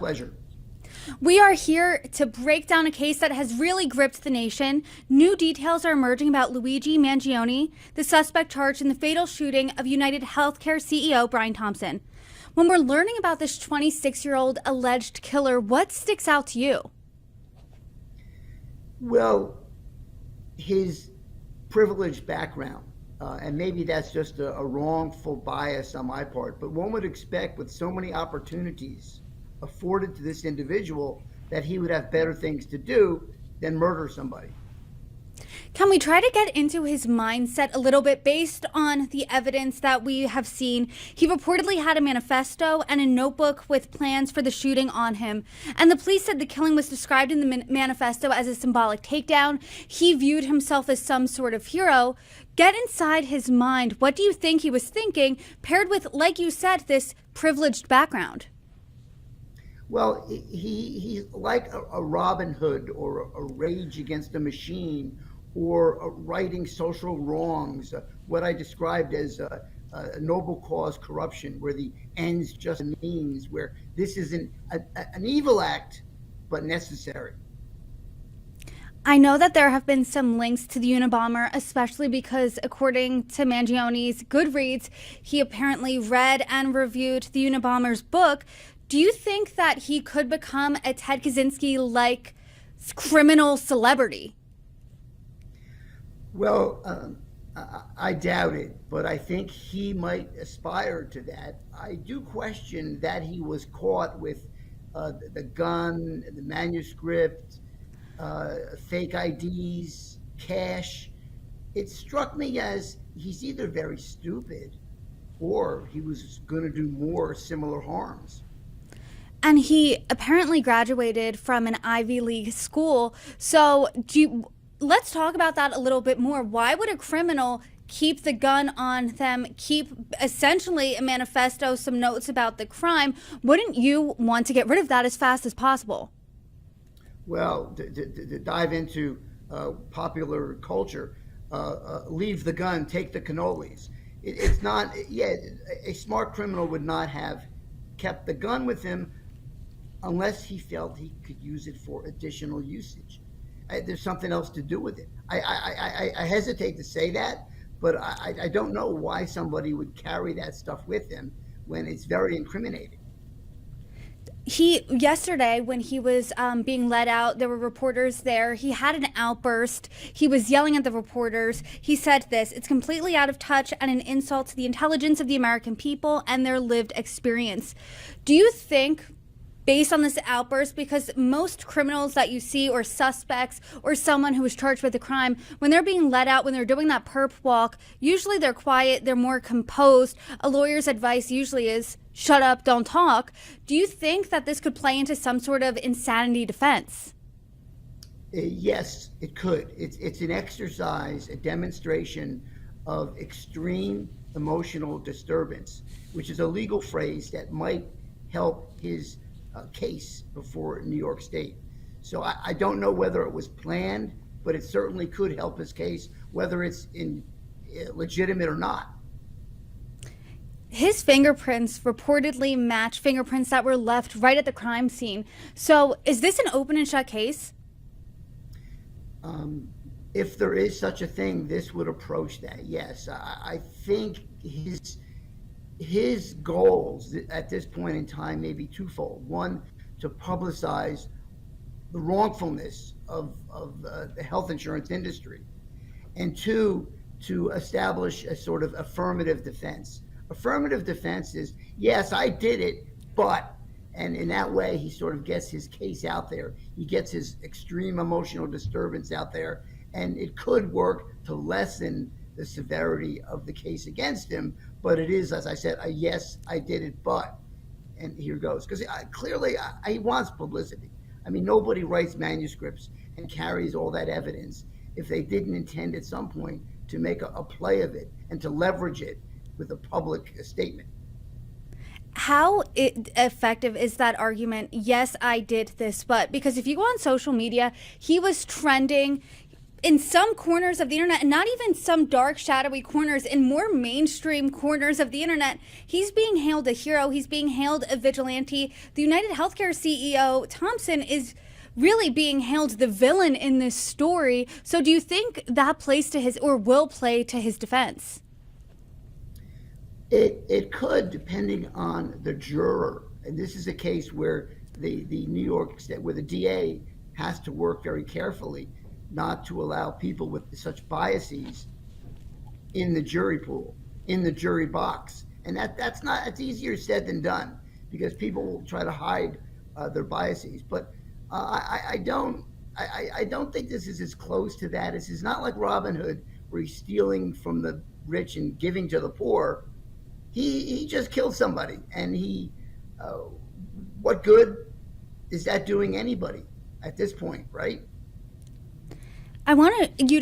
Pleasure. We are here to break down a case that has really gripped the nation. New details are emerging about Luigi Mangione, the suspect charged in the fatal shooting of United Healthcare CEO Brian Thompson. When we're learning about this 26-year-old alleged killer, what sticks out to you? Well, his privileged background, and maybe that's just a wrongful bias on my part, but one would expect with so many opportunities afforded to this individual that he would have better things to do than murder somebody. Can we try to get into his mindset a little bit based on the evidence that we have seen? He reportedly had a manifesto and a notebook with plans for the shooting on him. And the police said the killing was described in the manifesto as a symbolic takedown. He viewed himself as some sort of hero. Get inside his mind. What do you think he was thinking, paired with, like you said, this privileged background? Well, he's like a Robin Hood or a Rage Against the Machine or righting social wrongs, what I described as a noble cause corruption, where the ends just means, where this isn't an evil act, but necessary. I know that there have been some links to the Unabomber, especially because according to Mangione's Goodreads, he apparently read and reviewed the Unabomber's book. Do you think that he could become a Ted Kaczynski-like criminal celebrity? Well, I doubt it, but I think he might aspire to that. I do question that he was caught with the gun, the manuscript, fake IDs, cash. It struck me as he's either very stupid or he was going to do more similar harms. And he apparently graduated from an Ivy League school. So let's talk about that a little bit more. Why would a criminal keep the gun on them, keep essentially a manifesto, some notes about the crime? Wouldn't you want to get rid of that as fast as possible? Well, to dive into popular culture, leave the gun, take the cannolis. It's not, a smart criminal would not have kept the gun with him unless he felt he could use it for additional usage. There's something else to do with it. I hesitate to say that, but I don't know why somebody would carry that stuff with him when it's very incriminating. Yesterday, when he was being let out, there were reporters there. He had an outburst. He was yelling at the reporters. He said this: "It's completely out of touch and an insult to the intelligence of the American people and their lived experience." Do you think, based on this outburst, because most criminals that you see, or suspects, or someone who was charged with a crime, when they're being let out, when they're doing that perp walk, usually they're quiet, they're more composed. A lawyer's advice usually is, shut up, don't talk. Do you think that this could play into some sort of insanity defense? Yes, it could. It's an exercise, a demonstration of extreme emotional disturbance, which is a legal phrase that might help his case before New York State. So I don't know whether it was planned, but it certainly could help his case, whether it's legitimate or not. His fingerprints reportedly match fingerprints that were left right at the crime scene. So is this an open and shut case? If there is such a thing, this would approach that, yes. I think his goals at this point in time may be twofold. One, to publicize the wrongfulness of the health insurance industry. And two, to establish a sort of affirmative defense. Affirmative defense is, yes, I did it, but, and in that way, he sort of gets his case out there. He gets his extreme emotional disturbance out there, and it could work to lessen the severity of the case against him. But it is, as I said, a yes, I did it, but, and here goes. Because clearly, he wants publicity. I mean, nobody writes manuscripts and carries all that evidence if they didn't intend at some point to make a play of it and to leverage it with a public statement. How effective is that argument? Yes, I did this, but because if you go on social media, he was trending in some corners of the internet, and not even some dark, shadowy corners, in more mainstream corners of the internet, he's being hailed a hero. He's being hailed a vigilante. The United Healthcare CEO, Thompson, is really being hailed the villain in this story. So do you think that plays to his, or will play to his defense? It could, depending on the juror. And this is a case where the New York State, where the DA has to work very carefully not to allow people with such biases in the jury pool, in the jury box. And that's not, it's easier said than done, because people will try to hide their biases. But I don't think this is as close to that. This is not like Robin Hood, where he's stealing from the rich and giving to the poor. He just killed somebody, and what good is that doing anybody at this point, right? I want you to